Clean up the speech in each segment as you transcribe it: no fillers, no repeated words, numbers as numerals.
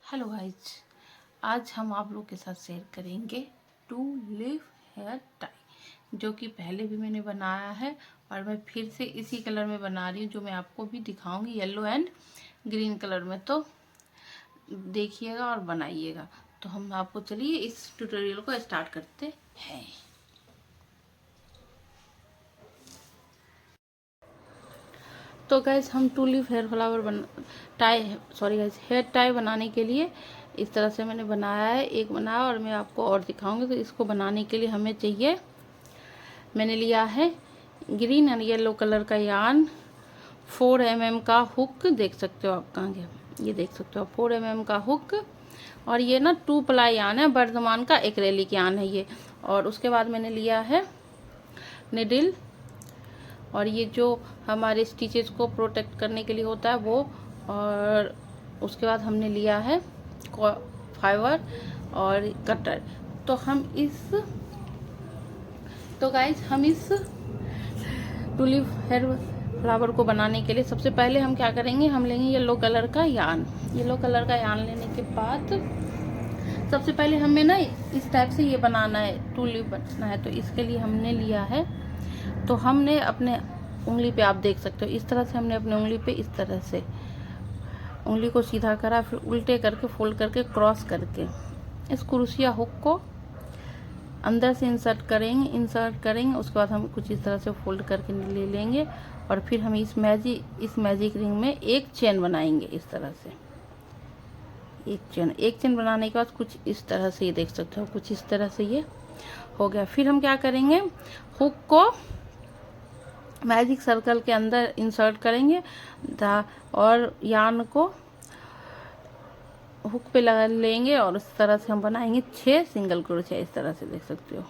Hello guys, आज हम आप लोग के साथ शेयर करेंगे टू लीफ हेयर टाई, जो कि पहले भी मैंने बनाया है और मैं फिर से इसी कलर में बना रही हूँ, जो मैं आपको भी दिखाऊंगी येलो एंड ग्रीन कलर में। तो देखिएगा और बनाइएगा। तो हम आपको चलिए इस ट्यूटोरियल को स्टार्ट करते हैं। तो गैस हम two leaf hair flower hair tie बनाने के लिए इस तरह से मैंने बनाया है। एक बनाया और मैं आपको और दिखाऊंगी। तो इसको बनाने के लिए हमें चाहिए, मैंने लिया है ग्रीन एंड येलो कलर का यार्न, 4 mm का हुक, देख सकते हो आप कहाँ गया, ये देख सकते हो आप 4 mm का हुक। और ये ना 2 प्लाई यार्न है, वर्धमान का एक्रेलिक यार्न है ये। और उसके बाद मैंने लिया है निडिल, और ये जो हमारे स्टिचेस को प्रोटेक्ट करने के लिए होता है वो। और उसके बाद हमने लिया है फाइबर और कटर। तो गाइज हम इस टूलिप हेयर फ्लावर को बनाने के लिए सबसे पहले हम क्या करेंगे, हम लेंगे येलो कलर का यार्न। येलो कलर का यार्न लेने के बाद सबसे पहले हमें ना इस टाइप से ये बनाना है, टूलिप बनाना है। तो इसके लिए हमने लिया है, तो हमने अपने उंगली पे, आप देख सकते हो इस तरह से हमने अपने उंगली पे इस तरह से उंगली को सीधा करा, फिर उल्टे करके फोल्ड करके क्रॉस करके इस क्रोशिया हुक को अंदर से इंसर्ट करेंगे। उसके बाद हम कुछ इस तरह से फोल्ड करके ले लेंगे और फिर हम इस मैजिक रिंग में एक चेन बनाएंगे। इस तरह से एक चेन बनाने के बाद कुछ इस तरह से, ये देख सकते हो कुछ इस तरह से ये हो गया। फिर हम क्या करेंगे, हुक को मैजिक सर्कल के अंदर इंसर्ट करेंगे और यार्न को हुक पे लगा लेंगे और इस तरह से हम बनाएंगे 6 सिंगल क्रोशिया। इस तरह से देख सकते हो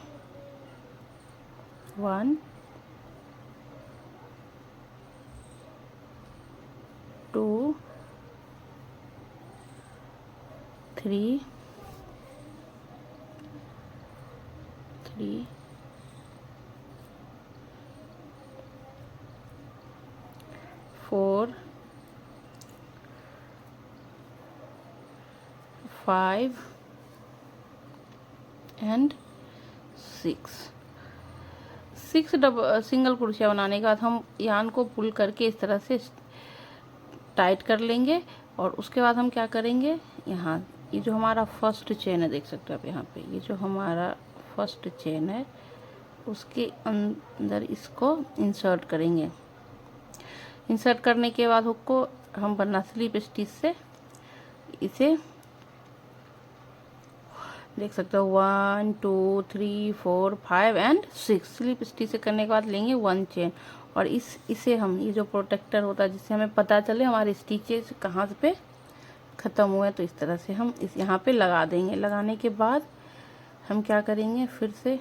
1 2 3 4 5 एंड 6 सिंगल क्रोशिया बनाने के बाद हम यार्न को पुल करके इस तरह से टाइट कर लेंगे। और उसके बाद हम क्या करेंगे, यहाँ ये जो हमारा फर्स्ट चेन है, देख सकते हो आप यहाँ पे, ये जो हमारा फर्स्ट चेन है उसके अंदर इसको इंसर्ट करेंगे। इंसर्ट करने के बाद हुक को हम बनना स्लिप स्टिच से इसे देख सकते हो 1 2 3 4 5 एंड 6 स्लिप स्टिच से करने के बाद लेंगे 1 चेन। और इसे हम, ये जो प्रोटेक्टर होता है जिससे हमें पता चले हमारे स्टिचेस कहाँ पे ख़त्म हुए, तो इस तरह से हम इस यहाँ पे लगा देंगे। लगाने के बाद हम क्या करेंगे, फिर से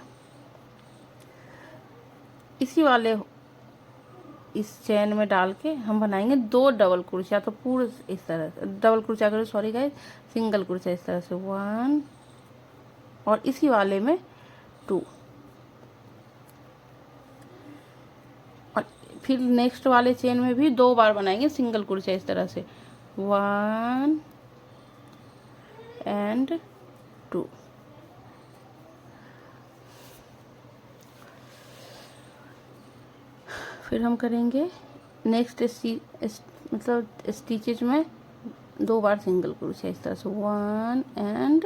इसी वाले इस चेन में डाल के हम बनाएंगे 2 डबल क्रोशिया। तो पूरे इस तरह से डबल क्रोशिया करो, सॉरी गाइस, सिंगल क्रोशिया इस तरह से 1 और इसी वाले में 2। और फिर नेक्स्ट वाले चेन में भी 2 बार बनाएंगे सिंगल क्रोशिया इस तरह से 1 एंड 2। फिर हम करेंगे नेक्स्ट मतलब स्टिचेज में 2 बार सिंगल क्रोशिया इस तरह से 1 एंड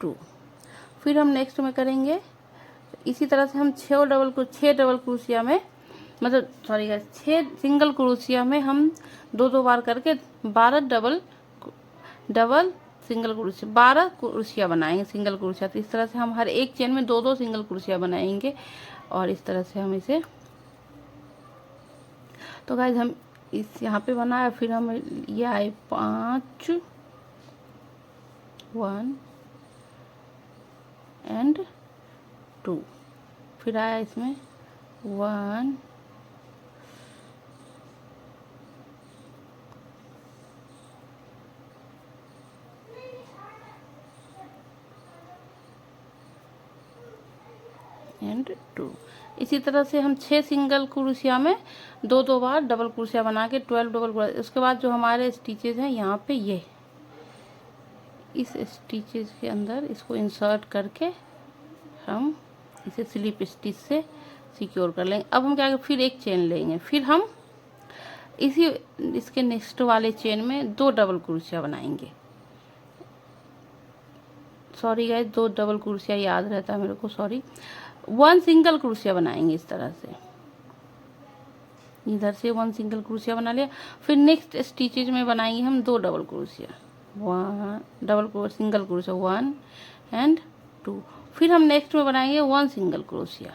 2। फिर हम नेक्स्ट में करेंगे इसी तरह से हम 6 डबल क्रोशिया में, मतलब सॉरी गाइस, 6 सिंगल क्रोशिया में हम 2 बार करके 12 डबल सिंगल क्रोशिया 12 क्रोशिया बनाएंगे सिंगल क्रोशिया। तो इस तरह से हम हर एक चेन में 2 सिंगल क्रोशिया बनाएंगे और इस तरह से हम इसे, तो गाइस हम इस यहाँ पे बनाया। फिर हम ये आए 5 1 एंड 2। फिर आया इसमें 1 एंड 2। इसी तरह से हम 6 सिंगल क्रोशिया में 2 बार डबल क्रोशिया बना के 12 डबल क्रोशिया। उसके बाद जो हमारे स्टिचेज हैं यहाँ पे ये इस स्टिचेज के अंदर इसको इंसर्ट करके हम इसे स्लिप स्टिच से सिक्योर कर लेंगे। अब हम क्या करेंगे, फिर एक चेन लेंगे, फिर हम इसके नेक्स्ट वाले चेन में 2 डबल क्रोशिया बनाएंगे। सॉरी गाइस, 2 डबल क्रोशिया याद रहता है मेरे को, सॉरी। 1 सिंगल क्रोशिया बनाएंगे इस तरह से, इधर से 1 सिंगल क्रोशिया बना लिया। फिर नेक्स्ट स्टिचेज में बनाएंगे हम 2 double crochet, 1 single crochet 1 and 2। फिर हम नेक्स्ट में बनाएंगे 1 सिंगल क्रोशिया,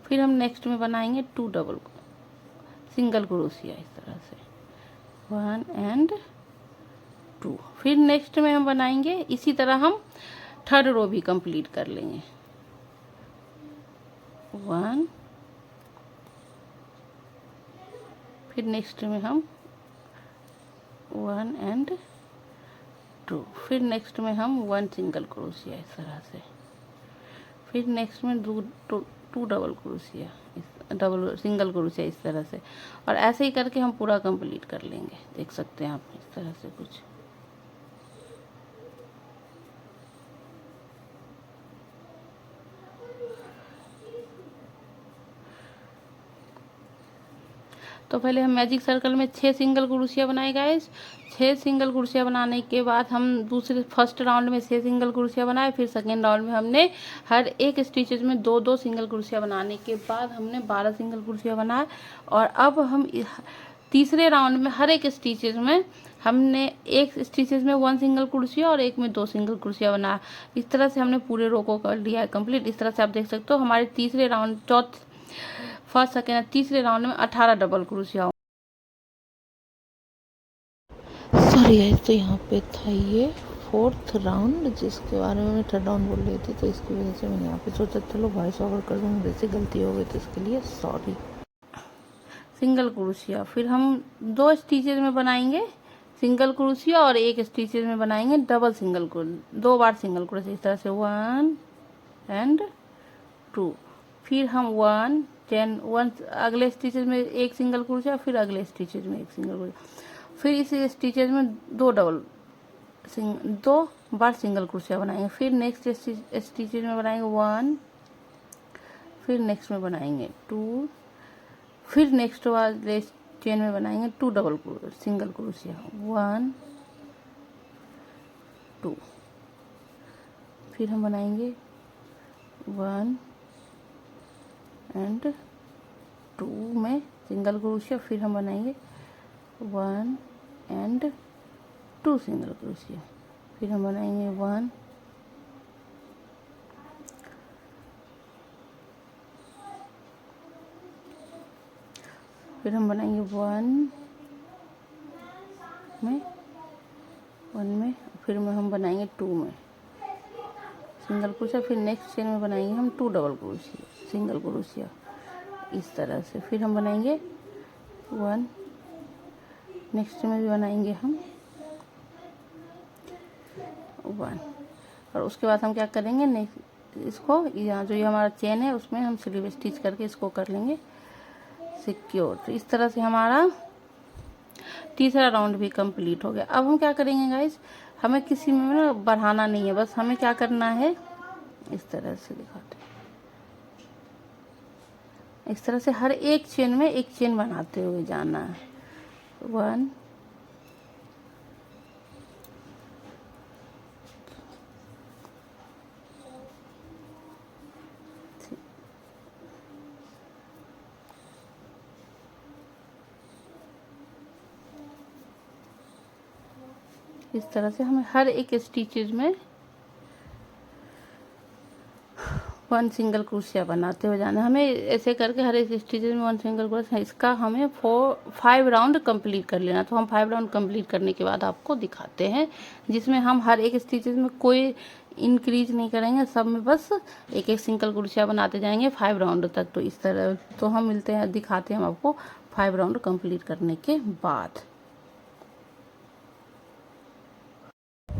फिर हम नेक्स्ट में बनाएंगे 2 डबल सिंगल क्रोशिया इस तरह से 1 एंड 2। फिर नेक्स्ट में हम बनाएंगे, इसी तरह हम थर्ड रो भी कंप्लीट कर लेंगे 1। फिर नेक्स्ट में हम 1 एंड 2। फिर नेक्स्ट में हम 1 सिंगल क्रोशिया इस तरह से। फिर नेक्स्ट में 2 double crochet, double single crochet इस तरह से। और ऐसे ही करके हम पूरा कंप्लीट कर लेंगे। देख सकते हैं आप इस तरह से कुछ। तो पहले हम मैजिक सर्कल में 6 सिंगल क्रोशिया बनाए गाइस। 6 सिंगल क्रोशिया बनाने के बाद हम फर्स्ट राउंड में 6 सिंगल क्रोशिया बनाए। फिर सेकेंड राउंड में हमने हर एक स्टिचेज में 2 सिंगल क्रोशिया बनाने के बाद हमने 12 सिंगल क्रोशिया बनाए। और अब हम तीसरे राउंड में हर एक स्टिचेज में हमने एक स्टिचेज में 1 सिंगल क्रोशिया और एक में 2 सिंगल क्रोशिया बनाया। इस तरह से हमने पूरे रो को कर लिया है कंप्लीट। इस तरह से आप देख सकते हो हमारे तीसरे राउंड फर्स्ट सेकेंड तीसरे राउंड में 18 डबल क्रोशिया। सॉरी गाइस, तो यहाँ पे था ये 4th राउंड, जिसके बारे में मैं 3rd राउंड बोल रही थी, तो इसकी वजह से मैंने यहाँ पे सोचा चलो वॉइस ओवर कर दूँ, मेरे से गलती हो गई तो इसके लिए सॉरी। सिंगल क्रोशिया, फिर हम 2 स्टिचेज में बनाएंगे सिंगल क्रोशिया और एक स्टिचेज में बनाएंगे डबल सिंगल क्रोशिया, 2 बार सिंगल क्रोशिया इस तरह से 1 एंड 2। फिर हम 1 अगले स्टिचेज में एक सिंगल क्रोशिया, फिर अगले स्टिचेज में एक सिंगल क्रोशिया। फिर इस स्टिचेज में 2 बार सिंगल क्रोशिया बनाएंगे। फिर नेक्स्ट स्टिचेज में बनाएंगे 1, फिर नेक्स्ट में बनाएंगे 2, फिर नेक्स्ट वाले चेन में बनाएंगे 2 डबल सिंगल क्रोशिया 1 2। फिर हम बनाएंगे 1 एंड 2 में सिंगल क्रोशिया। फिर हम बनाएंगे 1 एंड 2 सिंगल क्रोशिया। फिर हम बनाएंगे 1 फिर हम बनाएंगे 1 में फिर हम बनाएंगे 2 में सिंगल क्रोशिया। फिर नेक्स्ट चेन में बनाएंगे हम 2 डबल क्रोशिया सिंगल क्रोशिया इस तरह से। फिर हम बनाएंगे 1, नेक्स्ट में भी बनाएंगे हम 1। और उसके बाद हम क्या करेंगे, नेक्स्ट इसको यहाँ जो ये हमारा चेन है उसमें हम स्लीव स्टिच करके इसको कर लेंगे सिक्योर। तो इस तरह से हमारा तीसरा राउंड भी कंप्लीट हो गया। अब हम क्या करेंगे गाइस, हमें किसी में ना बढ़ाना नहीं है, बस हमें क्या करना है, इस तरह से दिखाते हैं, इस तरह से हर एक चेन में एक चेन बनाते हुए जाना है। 1 इस तरह से हमें हर एक स्टिचेज में 1 सिंगल क्रोशिया बनाते हुए जाना। हमें ऐसे करके हर एक स्टिचेज में 1 सिंगल क्रोशिया, इसका हमें 5 राउंड कंप्लीट कर लेना। तो हम 5 राउंड कंप्लीट करने के बाद आपको दिखाते हैं, जिसमें हम हर एक स्टिचेज में कोई इंक्रीज नहीं करेंगे, सब में बस एक एक सिंगल क्रोशिया बनाते जाएंगे 5 राउंड तक। तो इस तरह तो हम मिलते हैं, दिखाते हैं हम आपको 5 राउंड कंप्लीट करने के बाद।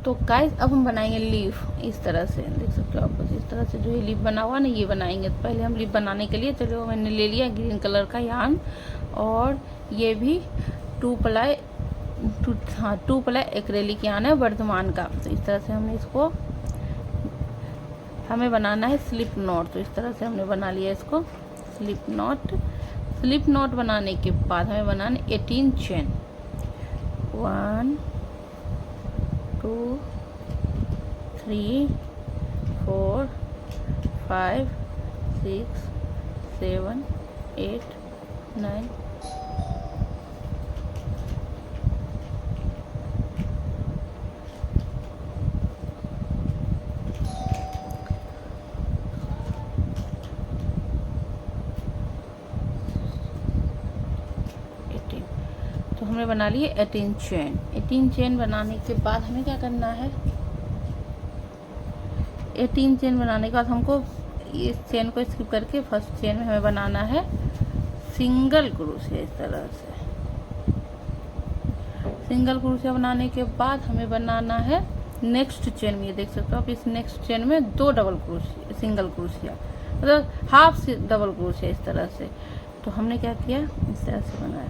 तो गाइस अब हम बनाएंगे लीफ। इस तरह से देख सकते हो आप, बस इस तरह से जो ये लीफ बना हुआ ना ये बनाएंगे। तो पहले हम लीफ बनाने के लिए, चलो मैंने ले लिया ग्रीन कलर का यार्न, और ये भी 2 प्लाई एक्रेलिक यार्न है वर्धमान का। तो इस तरह से हमने इसको, हमें बनाना है स्लिप नॉट। तो इस तरह से हमने बना लिया इसको स्लिप नॉट। स्लिप नॉट बनाने के बाद हमें बनाना 18 चेन। 1 2 3 4 5 6 7 8 9 तो हमने बना लिए 18 चेन। 18 चेन बनाने के बाद हमें क्या करना है, 18 चेन बनाने के बाद हमको इस चेन को स्किप करके फर्स्ट चेन में हमें बनाना है सिंगल क्रोशिया। इस तरह से सिंगल क्रोशिया बनाने के बाद हमें बनाना है नेक्स्ट चेन में, ये देख सकते हो आप, इस नेक्स्ट चेन में 2 डबल क्रोशिया, सिंगल क्रोशिया मतलब हाफ डबल क्रोशिया इस तरह से। तो हमने क्या किया, इस तरह से बनाया।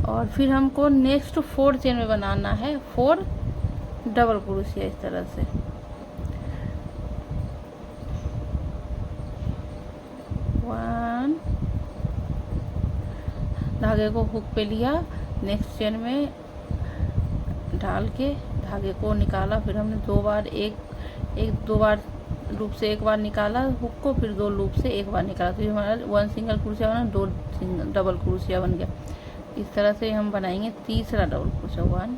और फिर हमको नेक्स्ट 4 चेन में बनाना है 4 डबल क्रोशिया इस तरह से। वन, धागे को हुक पे लिया, नेक्स्ट चेन में डाल के धागे को निकाला, फिर हमने 2 बार दो बार लूप से एक बार निकाला हुक को, फिर 2 लूप से एक बार निकाला। तो हमारा 1 सिंगल क्रोशिया बना, 2 डबल क्रोशिया बन गया। इस तरह से हम बनाएंगे तीसरा डबल क्रोशिया 1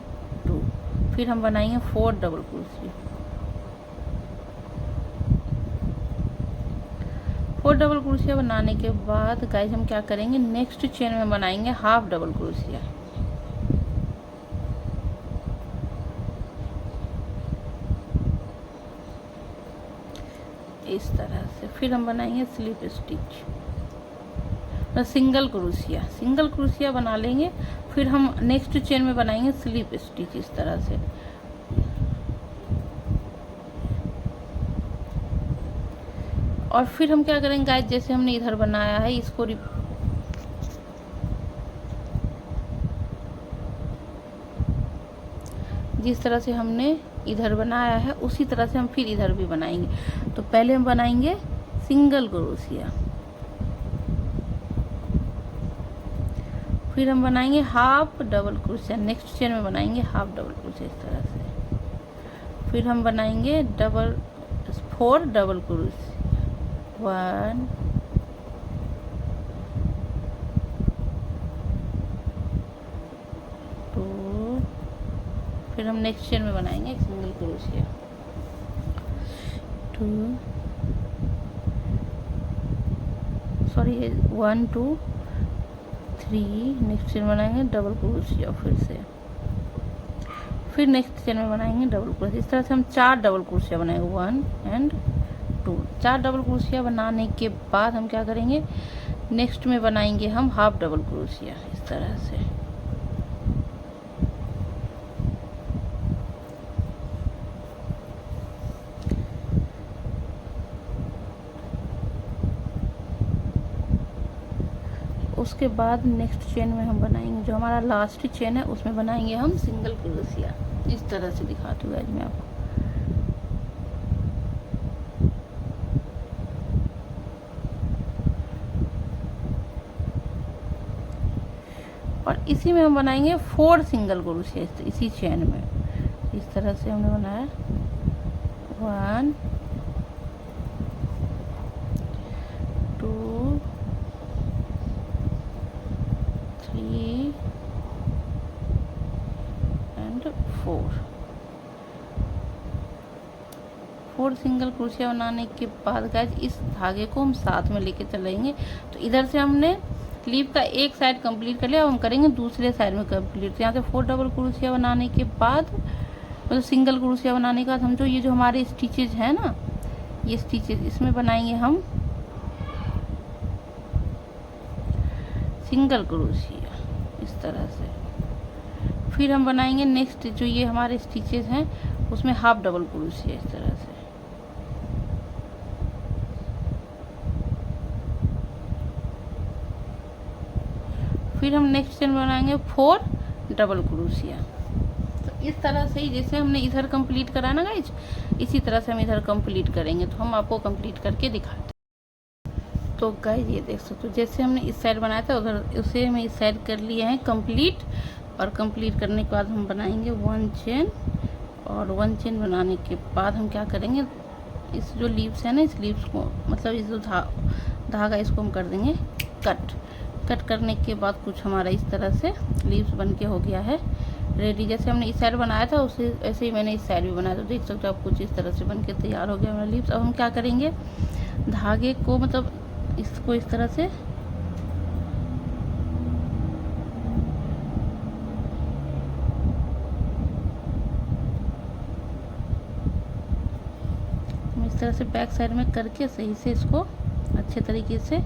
2, फिर हम बनाएंगे 4 डबल क्रोशिया। 4 डबल क्रोशिया बनाने के बाद गाइस हम क्या करेंगे, नेक्स्ट चेन में बनाएंगे हाफ डबल क्रोशिया। इस तरह से फिर हम बनाएंगे स्लिप स्टिच, सिंगल क्रोशिया बना लेंगे। फिर हम नेक्स्ट चेन में बनाएंगे स्लिप स्टिच इस तरह से। और फिर हम क्या करेंगे गाइस, जैसे हमने इधर बनाया है इसको जिस तरह से हमने इधर बनाया है उसी तरह से हम फिर इधर भी बनाएंगे। तो पहले हम बनाएंगे सिंगल क्रोशिया, फिर हम बनाएंगे half double crochet, next chain में बनाएंगे हाफ डबल क्रोशिया इस तरह से। फिर हम बनाएंगे 4 डबल क्रोशिया, 1 2, फिर हम नेक्स्ट चेन में बनाएंगे एक सिंगल क्रोशिया 1 2 3, नेक्स्ट चेन बनाएंगे डबल क्रोशिया फिर नेक्स्ट चेन में बनाएंगे डबल क्रोशिया। इस तरह से हम 4 डबल क्रोशिया बनाएंगे 1 and 2। 4 डबल क्रोशिया बनाने के बाद हम क्या करेंगे, नेक्स्ट में बनाएंगे हम हाफ डबल क्रोशिया इस तरह से। उसके बाद नेक्स्ट चेन में हम बनाएंगे, जो हमारा लास्ट चेन है उसमें बनाएंगे हम सिंगल क्रोशिया। इस तरह से दिखाती हूँ आज मैं आपको। और इसी में हम बनाएंगे 4 सिंगल क्रोशिया इसी चेन में। इस तरह से हमने बनाया 1 2 3 and 4 सिंगल क्रोशिया बनाने के बाद गाइस इस धागे को हम साथ में लेके चलेंगे। तो इधर से हमने लीफ का एक साइड कंप्लीट कर लिया, अब हम करेंगे दूसरे साइड में कंप्लीट। तो यहाँ से 4 डबल क्रोशिया बनाने के बाद, मतलब सिंगल क्रोशिया बनाने के बाद हम ये जो हमारे स्टिचेज हैं ना, ये स्टिचेज इसमें बनाएंगे हम सिंगल क्रोशिया इस तरह से। फिर हम बनाएंगे नेक्स्ट जो ये हमारे स्टिचेस हैं उसमें हाफ डबल क्रोशिया इस तरह से। फिर हम नेक्स्ट चेन बनाएंगे 4 डबल क्रोशिया। तो इस तरह से ही जैसे हमने इधर कंप्लीट करा ना गाइज, इसी तरह से हम इधर कंप्लीट करेंगे। तो हम आपको कंप्लीट करके दिखाते हैं। तो गाइज ये देख सकते हो जैसे हमने इस साइड बनाया था उधर उसे हम इस साइड कर लिए हैं कंप्लीट। और कंप्लीट करने के बाद हम बनाएंगे 1 चेन। और 1 चेन बनाने के बाद हम क्या करेंगे, इस जो लीव्स है ना, इस लीव्स को मतलब इस जो धागा इसको हम कर देंगे कट करने के बाद कुछ हमारा इस तरह से लीव्स बन के हो गया है रेडी। जैसे हमने इस साइड बनाया था उसे ऐसे ही मैंने इस साइड भी बनाया। तो देख सकते हो आप कुछ इस तरह से बन के तैयार हो गया हमारा लीव्स। अब हम क्या करेंगे, धागे को मतलब इसको इस तरह से इस तरह से बैक साइड में करके सही से इसको अच्छे तरीके से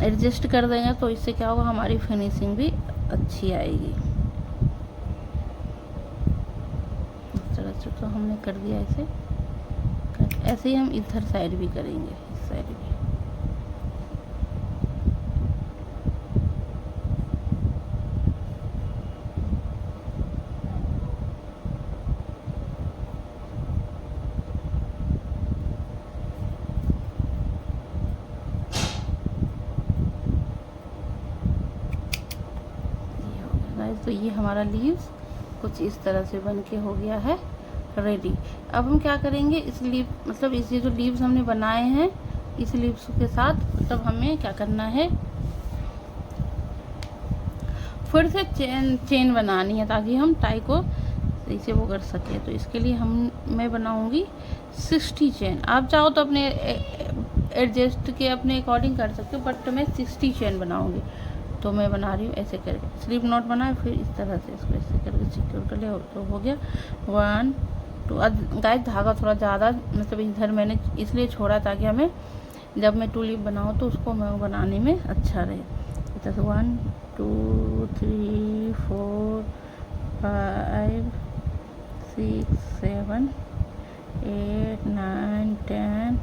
एडजस्ट कर देंगे। तो इससे क्या होगा, हमारी फिनिशिंग भी अच्छी आएगी। इस तरह से तो हमने कर दिया ऐसे ऐसे ही हम इधर साइड भी करेंगे, इस साइड भी। तो ये हमारा लीव्स कुछ इस तरह से बन के हो गया है रेडी। अब हम क्या करेंगे, इस लीव मतलब इस ये जो लीव्स हमने बनाए हैं इस लीव्स के साथ मतलब हमें क्या करना है, फिर से चेन बनानी है ताकि हम टाई को सही से वो कर सके। तो इसके लिए मैं बनाऊंगी 60 चेन। आप चाहो तो अपने एडजस्ट के अपने अकॉर्डिंग कर सकते हो, बट मैं 60 चेन बनाऊंगी। तो मैं बना रही हूँ ऐसे करके, स्लिप नॉट बनाए फिर इस तरह से इसको ऐसे करके सिक्योर कर लिया। तो हो गया 1 2। गाइस धागा थोड़ा ज़्यादा मतलब इधर मैंने इसलिए छोड़ा ताकि हमें जब मैं टूलिप बनाऊँ तो उसको मैं बनाने में अच्छा रहे। जैसे 1 2 3 4 5 6 7 8 9 10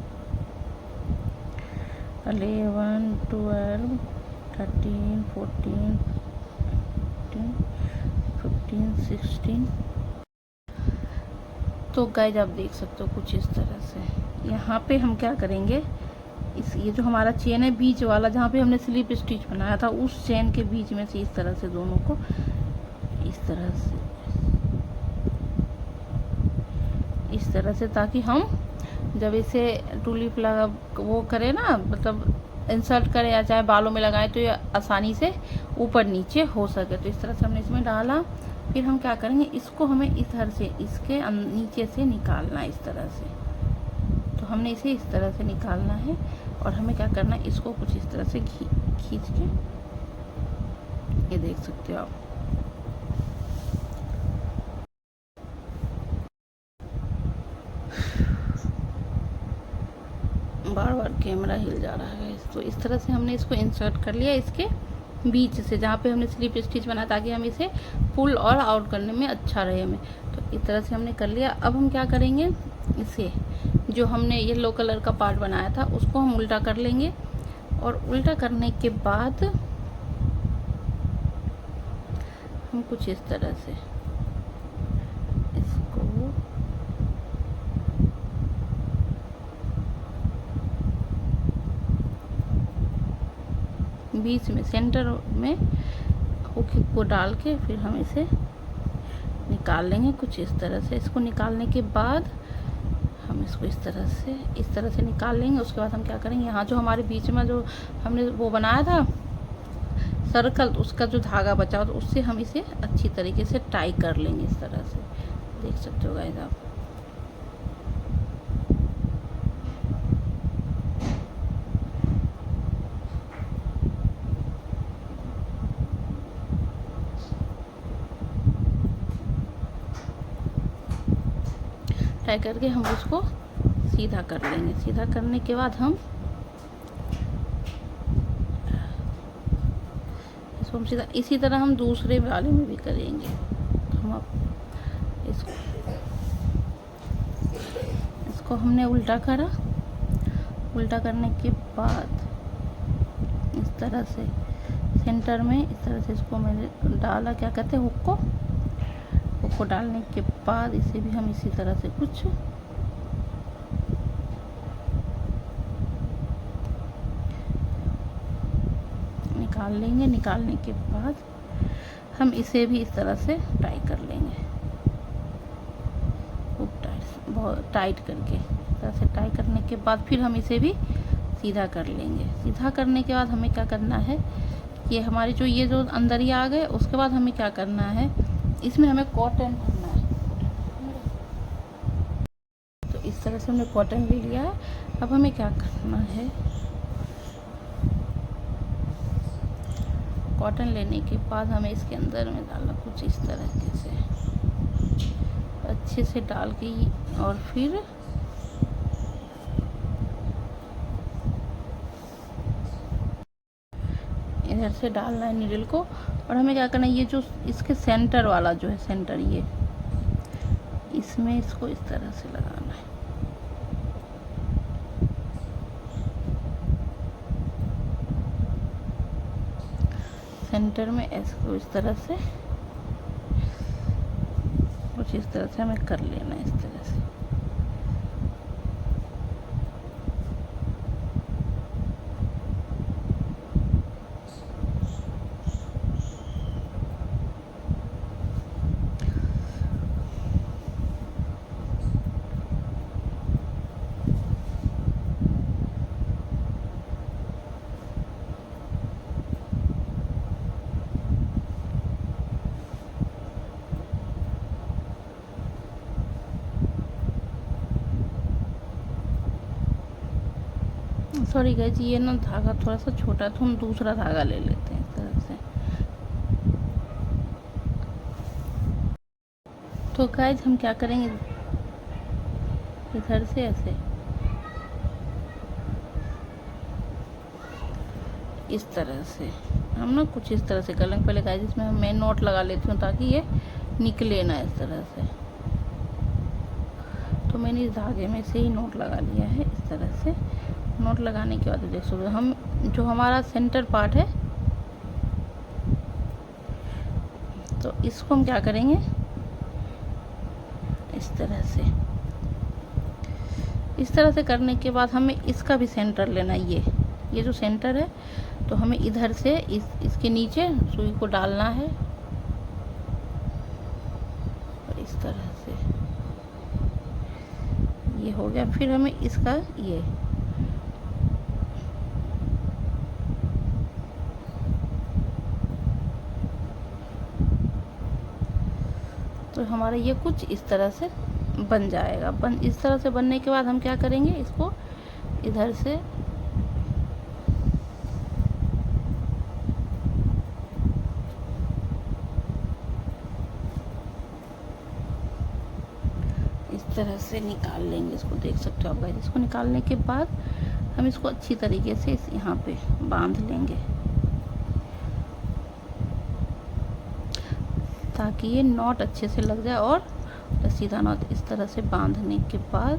11 12 13 14 15 16। तो गाइज आप देख सकते हो कुछ इस तरह से। यहाँ पे हम क्या करेंगे, ये जो हमारा चेन है बीच वाला जहाँ पे हमने स्लिप स्टिच बनाया था उस चेन के बीच में से इस तरह से दोनों को इस तरह से ताकि हम जब इसे टूलिप लगा वो करें ना, मतलब इंसर्ट करें या चाहे बालों में लगाएं तो ये आसानी से ऊपर नीचे हो सके। तो इस तरह से हमने इसमें डाला। फिर हम क्या करेंगे, इसको हमें इधर से इसके नीचे से निकालना है इस तरह से। तो हमने इसे इस तरह से निकालना है और हमें क्या करना है, इसको कुछ इस तरह से खींच के ये देख सकते हो आप। बार बार कैमरा हिल जा रहा है। तो इस तरह से हमने इसको इंसर्ट कर लिया इसके बीच से जहाँ पे हमने स्लिप स्टिच बनाया ताकि हम इसे पुल और आउट करने में अच्छा रहे हमें। तो इस तरह से हमने कर लिया। अब हम क्या करेंगे, इसे जो हमने येलो कलर का पार्ट बनाया था उसको हम उल्टा कर लेंगे। और उल्टा करने के बाद हम कुछ इस तरह से इसको बीच में सेंटर में हुक को डाल के फिर हम इसे निकाल लेंगे कुछ इस तरह से। इसको निकालने के बाद हम इसको इस तरह से निकाल लेंगे। उसके बाद हम क्या करेंगे, यहाँ जो हमारे बीच में जो हमने वो बनाया था सर्कल, तो उसका जो धागा बचा तो उससे हम इसे अच्छी तरीके से टाई कर लेंगे इस तरह से। देख सकते हो गाइस आप। टाई करके हम उसको सीधा कर लेंगे। सीधा करने के बाद हम इसको हम सीधा इसी तरह हम दूसरे वाले में भी करेंगे। हम अब इसको हमने उल्टा करा। उल्टा करने के बाद इस तरह से सेंटर में इस तरह से इसको मैंने डाला, क्या कहते हैं, हुक को डालने के बाद इसे भी हम इसी तरह से कुछ निकाल लेंगे। निकालने के बाद हम इसे भी इस तरह से टाई कर लेंगे, खूब टाइट, बहुत टाइट करके इस तरह से टाई करने के बाद फिर हम इसे भी सीधा कर लेंगे। सीधा करने के बाद हमें क्या करना है कि हमारे जो ये जो अंदर ही आ गए, उसके बाद हमें क्या करना है, इसमें हमें कॉटन भरना है। तो इस तरह से हमने कॉटन ले लिया है। अब हमें क्या करना है, कॉटन लेने के बाद हमें इसके अंदर में डालना कुछ इस तरह से अच्छे से डाल के, और फिर इधर से डालना है नीडल को। और हमें क्या करना है, ये जो इसके सेंटर वाला जो है, सेंटर ये इसमें इसको इस तरह से लगाना है। सेंटर में इसको इस तरह से कुछ इस तरह से हमें कर लेना है, इस तरह से। सॉरी गाइस, ये ना धागा थोड़ा सा छोटा, तो हम दूसरा धागा ले लेते हैं इस तरह से। तो गाइस हम क्या करेंगे, इधर से ऐसे इस तरह से हम ना कुछ इस तरह से कर लेंगे। पहले गाइस इसमें मैं नोट लगा लेती हूँ ताकि ये निकले ना इस तरह से। तो मैंने इस धागे में से ही नोट लगा लिया है इस तरह से। नोट लगाने के बाद देख सकते हम जो हमारा सेंटर पार्ट है, तो इसको हम क्या करेंगे, इस तरह से। इस तरह से करने के बाद हमें इसका भी सेंटर लेना है। ये जो सेंटर है, तो हमें इधर से इसके नीचे सुई को डालना है और इस तरह से ये हो गया। फिर हमें इसका ये तो हमारा ये कुछ इस तरह से बन जाएगा। इस तरह से बनने के बाद हम क्या करेंगे, इसको इधर से इस तरह से निकाल लेंगे। इसको देख सकते हो आप गाइस। इसको निकालने के बाद हम इसको अच्छी तरीके से यहाँ पे बांध लेंगे ताकि ये नॉट अच्छे से लग जाए और सीधा नॉट। इस तरह से बांधने के बाद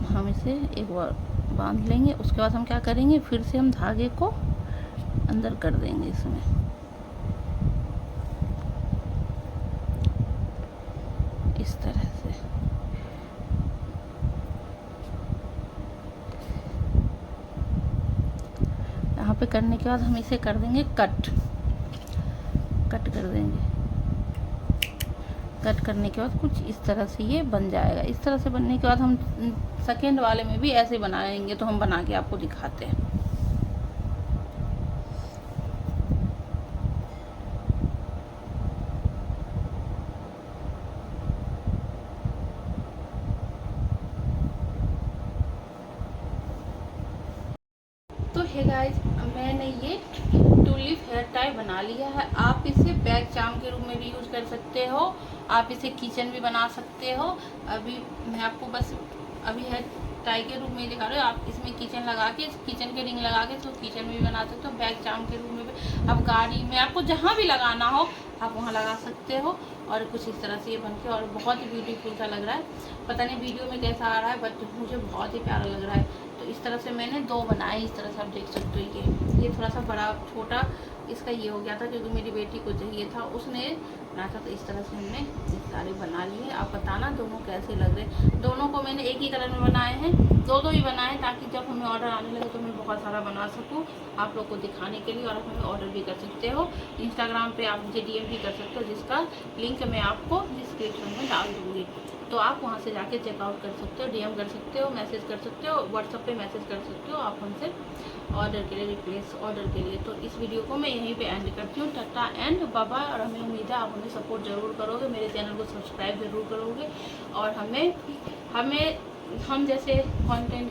हम इसे एक बार बांध लेंगे। उसके बाद हम क्या करेंगे, फिर से हम धागे को अंदर कर देंगे इसमें। इस तरह से यहाँ पे करने के बाद हम इसे कर देंगे कट कर देंगे। कट करने के बाद कुछ इस तरह से ये बन जाएगा। इस तरह से बनने के बाद हम सेकेंड वाले में भी ऐसे बनाएंगे। तो हम बना के आपको दिखाते हैं। तो हे गाइस, मैंने ये टूलिप हेयर टाई बना लिया है। आप इसे बैग चार्म के रूप में भी यूज़ कर सकते हो। आप इसे किचन भी बना सकते हो। अभी मैं आपको बस अभी है टाई के रूप में दिखा रहे हो। आप इसमें किचन लगा के, किचन के रिंग लगा के इसको किचन में भी बना सकते हो, बैग चाम के रूप में भी, आप गाड़ी में, आपको जहाँ भी लगाना हो आप वहाँ लगा सकते हो। और कुछ इस तरह से ये बन के और बहुत ही ब्यूटीफुल सा लग रहा है। पता नहीं वीडियो में कैसा आ रहा है, बट मुझे बहुत ही प्यारा लग रहा है। तो इस तरह से मैंने 2 बनाए, इस तरह से आप देख सकते हो। ये थोड़ा सा बड़ा छोटा इसका ये हो गया था क्योंकि मेरी बेटी को चाहिए था, उसने बनाया था। तो इस तरह से हमने ये सारे बना लिए। आप बताना दोनों कैसे लग रहे। दोनों को मैंने एक ही कलर में बनाए हैं, 2 ही बनाए ताकि जब हमें ऑर्डर आने लगे तो मैं बहुत सारा बना सकूं आप लोग को दिखाने के लिए। और आप हमें ऑर्डर भी कर सकते हो। इंस्टाग्राम पे आप मुझे DM भी कर सकते हो, जिसका लिंक मैं आपको डिस्क्रिप्शन में डाल दूँगी। तो आप वहाँ से जाके चेकआउट कर सकते हो, DM कर सकते हो, मैसेज कर सकते हो, व्हाट्सएप पे मैसेज कर सकते हो आप हमसे ऑर्डर के लिए, रिप्लेस ऑर्डर के लिए। तो इस वीडियो को मैं यहीं पे एंड करती हूँ। Tata and bye bye. और हमें उम्मीद है आप हमें सपोर्ट ज़रूर करोगे, मेरे चैनल को सब्सक्राइब ज़रूर करोगे और हम जैसे कंटेंट